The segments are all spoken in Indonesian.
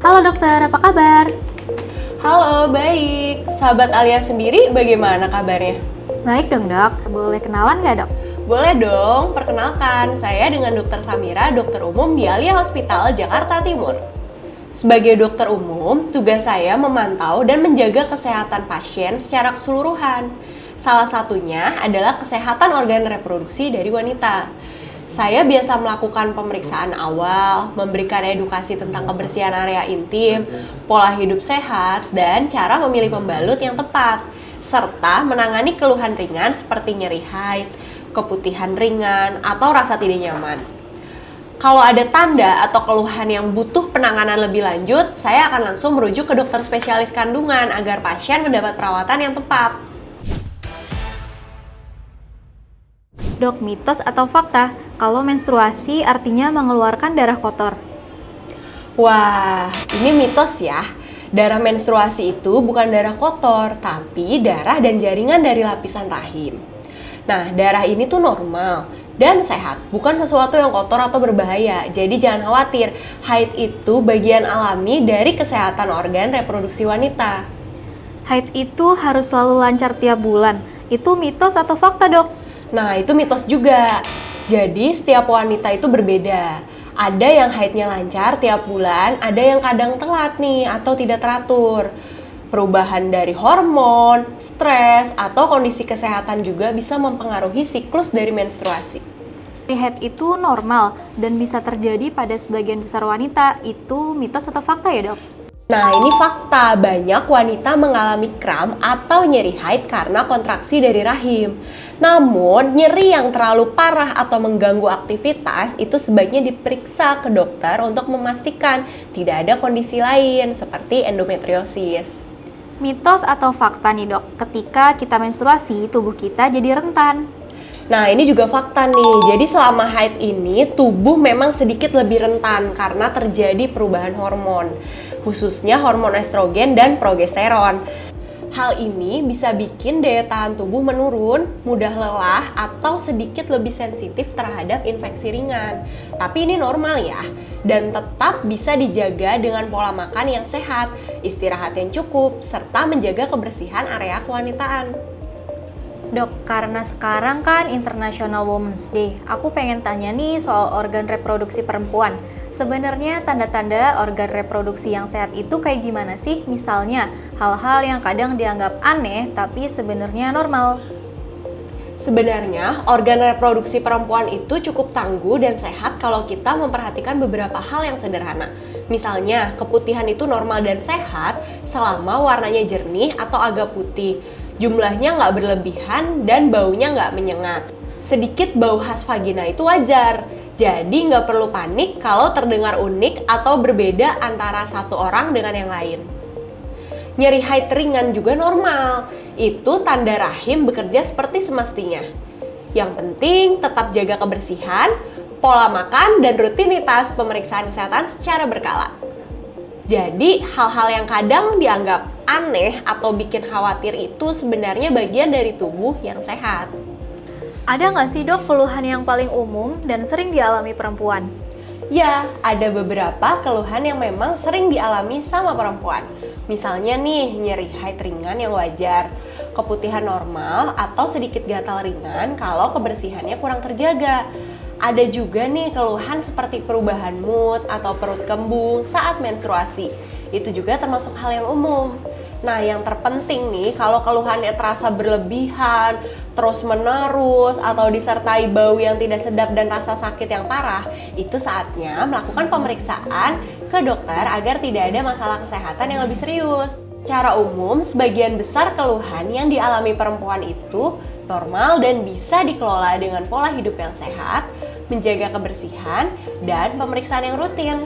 Halo dokter, apa kabar? Halo, baik. Sahabat Alia sendiri bagaimana kabarnya? Baik dong dok, boleh kenalan nggak dok? Boleh dong, perkenalkan. Saya dengan Dokter Samira, dokter umum di Alia Hospital, Jakarta Timur. Sebagai dokter umum, tugas saya memantau dan menjaga kesehatan pasien secara keseluruhan. Salah satunya adalah kesehatan organ reproduksi dari wanita. Saya biasa melakukan pemeriksaan awal, memberikan edukasi tentang kebersihan area intim, pola hidup sehat, dan cara memilih pembalut yang tepat, serta menangani keluhan ringan seperti nyeri haid, keputihan ringan, atau rasa tidak nyaman. Kalau ada tanda atau keluhan yang butuh penanganan lebih lanjut, saya akan langsung merujuk ke dokter spesialis kandungan agar pasien mendapat perawatan yang tepat. Dok, mitos atau fakta kalau menstruasi artinya mengeluarkan darah kotor? Wah, ini mitos ya. Darah menstruasi itu bukan darah kotor, tapi darah dan jaringan dari lapisan rahim. Nah, darah ini tuh normal dan sehat, bukan sesuatu yang kotor atau berbahaya. Jadi jangan khawatir, haid itu bagian alami dari kesehatan organ reproduksi wanita. Haid itu harus selalu lancar tiap bulan. Itu mitos atau fakta dok? Nah, itu mitos juga. Jadi, setiap wanita itu berbeda. Ada yang haidnya lancar tiap bulan, ada yang kadang telat nih atau tidak teratur. Perubahan dari hormon, stres, atau kondisi kesehatan juga bisa mempengaruhi siklus dari menstruasi. Haid itu normal dan bisa terjadi pada sebagian besar wanita. Itu mitos atau fakta ya dok? Nah, ini fakta. Banyak wanita mengalami kram atau nyeri haid karena kontraksi dari rahim. Namun, nyeri yang terlalu parah atau mengganggu aktivitas itu sebaiknya diperiksa ke dokter untuk memastikan tidak ada kondisi lain seperti endometriosis. Mitos atau fakta nih dok, ketika kita menstruasi tubuh kita jadi rentan. Nah, ini juga fakta nih. Jadi selama haid ini tubuh memang sedikit lebih rentan karena terjadi perubahan hormon, khususnya hormon estrogen dan progesteron. Hal ini bisa bikin daya tahan tubuh menurun, mudah lelah, atau sedikit lebih sensitif terhadap infeksi ringan. Tapi ini normal ya, dan tetap bisa dijaga dengan pola makan yang sehat, istirahat yang cukup, serta menjaga kebersihan area kewanitaan. Dok, karena sekarang kan International Women's Day, aku pengen tanya nih soal organ reproduksi perempuan. Sebenarnya tanda-tanda organ reproduksi yang sehat itu kayak gimana sih? Misalnya, hal-hal yang kadang dianggap aneh tapi sebenarnya normal. Sebenarnya, organ reproduksi perempuan itu cukup tangguh dan sehat kalau kita memperhatikan beberapa hal yang sederhana. Misalnya, keputihan itu normal dan sehat selama warnanya jernih atau agak putih. Jumlahnya nggak berlebihan dan baunya nggak menyengat. Sedikit bau khas vagina itu wajar, jadi nggak perlu panik kalau terdengar unik atau berbeda antara satu orang dengan yang lain. Nyeri haid ringan juga normal, itu tanda rahim bekerja seperti semestinya. Yang penting tetap jaga kebersihan, pola makan, dan rutinitas pemeriksaan kesehatan secara berkala. Jadi, hal-hal yang kadang dianggap aneh atau bikin khawatir itu sebenarnya bagian dari tubuh yang sehat. Ada nggak sih dok keluhan yang paling umum dan sering dialami perempuan? Ya, ada beberapa keluhan yang memang sering dialami sama perempuan. Misalnya nih, nyeri haid ringan yang wajar, keputihan normal, atau sedikit gatal ringan kalau kebersihannya kurang terjaga. Ada juga nih keluhan seperti perubahan mood atau perut kembung saat menstruasi. Itu juga termasuk hal yang umum. Nah, yang terpenting nih, kalau keluhannya terasa berlebihan, terus-menerus, atau disertai bau yang tidak sedap dan rasa sakit yang parah, itu saatnya melakukan pemeriksaan ke dokter agar tidak ada masalah kesehatan yang lebih serius. Secara umum, sebagian besar keluhan yang dialami perempuan itu normal dan bisa dikelola dengan pola hidup yang sehat, menjaga kebersihan, dan pemeriksaan yang rutin.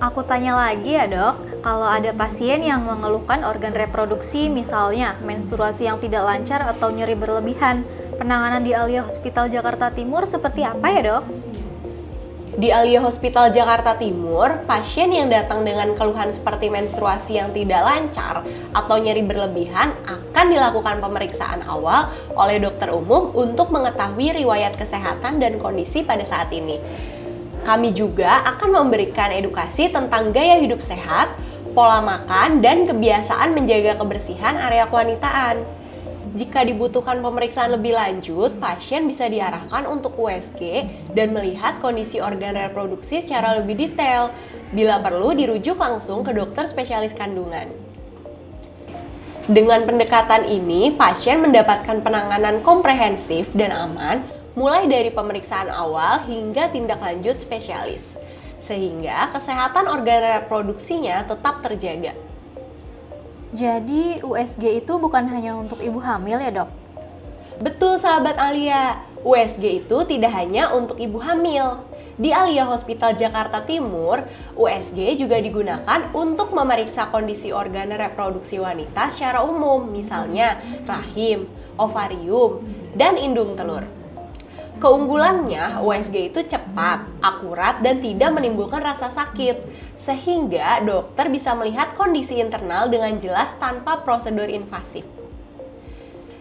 Aku tanya lagi ya dok, kalau ada pasien yang mengeluhkan organ reproduksi, misalnya menstruasi yang tidak lancar atau nyeri berlebihan, penanganan di Alia Hospital Jakarta Timur seperti apa ya dok? Di Alia Hospital Jakarta Timur, pasien yang datang dengan keluhan seperti menstruasi yang tidak lancar atau nyeri berlebihan akan dilakukan pemeriksaan awal oleh dokter umum untuk mengetahui riwayat kesehatan dan kondisi pada saat ini. Kami juga akan memberikan edukasi tentang gaya hidup sehat, pola makan, dan kebiasaan menjaga kebersihan area kewanitaan. Jika dibutuhkan pemeriksaan lebih lanjut, pasien bisa diarahkan untuk USG dan melihat kondisi organ reproduksi secara lebih detail. Bila perlu, dirujuk langsung ke dokter spesialis kandungan. Dengan pendekatan ini, pasien mendapatkan penanganan komprehensif dan aman, mulai dari pemeriksaan awal hingga tindak lanjut spesialis, sehingga kesehatan organ reproduksinya tetap terjaga. Jadi USG itu bukan hanya untuk ibu hamil ya dok? Betul sahabat Alia, USG itu tidak hanya untuk ibu hamil. Di Alia Hospital Jakarta Timur, USG juga digunakan untuk memeriksa kondisi organ reproduksi wanita secara umum, misalnya rahim, ovarium, dan indung telur. Keunggulannya, USG itu cepat, akurat, dan tidak menimbulkan rasa sakit, sehingga dokter bisa melihat kondisi internal dengan jelas tanpa prosedur invasif.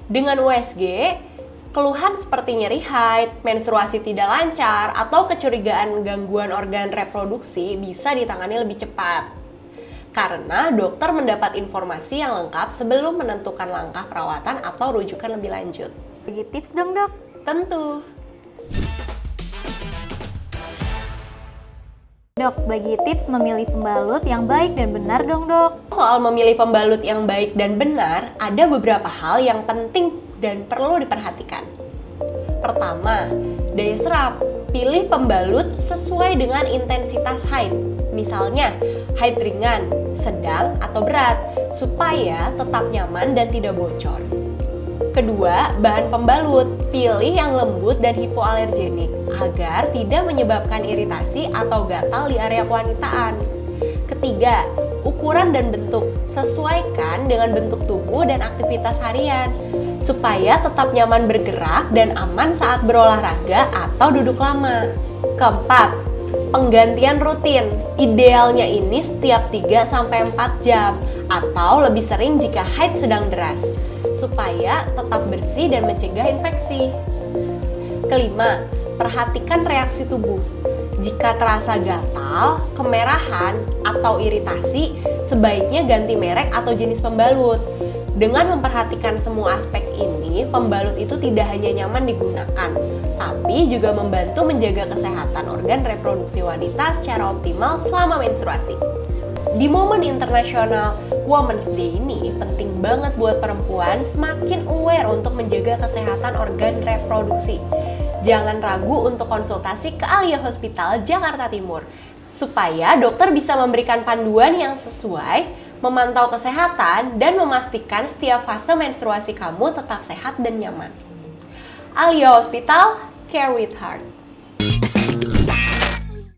Dengan USG, keluhan seperti nyeri haid, menstruasi tidak lancar, atau kecurigaan gangguan organ reproduksi bisa ditangani lebih cepat. Karena dokter mendapat informasi yang lengkap sebelum menentukan langkah perawatan atau rujukan lebih lanjut. Bagi tips dong dok. Tentu. Dok, bagi tips memilih pembalut yang baik dan benar dong dok. Soal memilih pembalut yang baik dan benar, ada beberapa hal yang penting dan perlu diperhatikan. Pertama, daya serap. Pilih pembalut sesuai dengan intensitas haid. Misalnya, haid ringan, sedang, atau berat, supaya tetap nyaman dan tidak bocor. Kedua, bahan pembalut. Pilih yang lembut dan hipoalergenik agar tidak menyebabkan iritasi atau gatal di area kewanitaan. Ketiga, ukuran dan bentuk. Sesuaikan dengan bentuk tubuh dan aktivitas harian supaya tetap nyaman bergerak dan aman saat berolahraga atau duduk lama. Keempat, penggantian rutin. Idealnya ini setiap 3-4 jam atau lebih sering jika haid sedang deras, supaya tetap bersih dan mencegah infeksi. Kelima, perhatikan reaksi tubuh. Jika terasa gatal, kemerahan, atau iritasi, sebaiknya ganti merek atau jenis pembalut. Dengan memperhatikan semua aspek ini, pembalut itu tidak hanya nyaman digunakan, tapi juga membantu menjaga kesehatan organ reproduksi wanita secara optimal selama menstruasi. Di momen internasional Women's Day ini, penting banget buat perempuan semakin aware untuk menjaga kesehatan organ reproduksi. Jangan ragu untuk konsultasi ke Alia Hospital Jakarta Timur, supaya dokter bisa memberikan panduan yang sesuai, memantau kesehatan, dan memastikan setiap fase menstruasi kamu tetap sehat dan nyaman. Alia Hospital, care with heart.